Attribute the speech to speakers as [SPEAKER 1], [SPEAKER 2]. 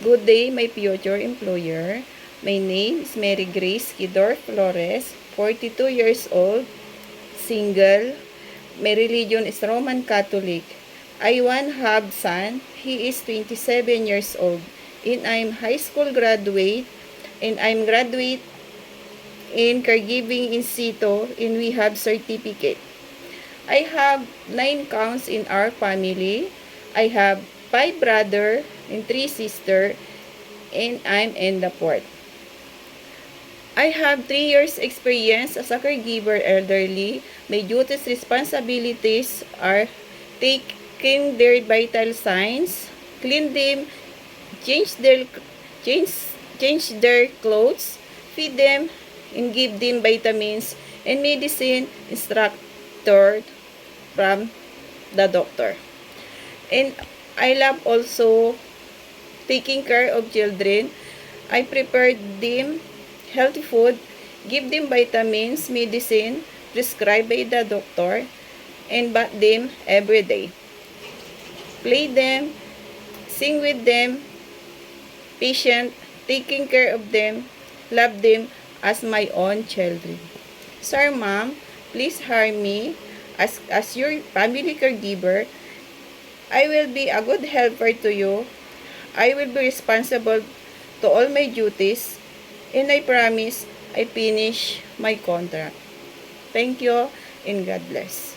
[SPEAKER 1] Good day, my future employer. My name is Mary Grace Kidor Flores, 42 years old, single. My religion is Roman Catholic. I have son. He is 27 years old. And I'm high school graduate. And I'm graduate in caregiving in situ. And we have certificate. I have 9 counts in our family. I have 5 brother and 3 sister, and I'm in the 4th. I have 3 years experience as a caregiver elderly. My duties responsibilities are taking their vital signs, clean them, change their change change their clothes, feed them, and give them vitamins and medicine instructor from the doctor. And I love also taking care of children. I prepare them healthy food, give them vitamins, medicine prescribed by the doctor, and bath them every day. Play them, sing with them, patient, taking care of them, love them as my own children. Sir, ma'am, please hire me as your family caregiver. I will be a good helper to you. I will be responsible to all my duties, and I promise I finish my contract. Thank you and God bless.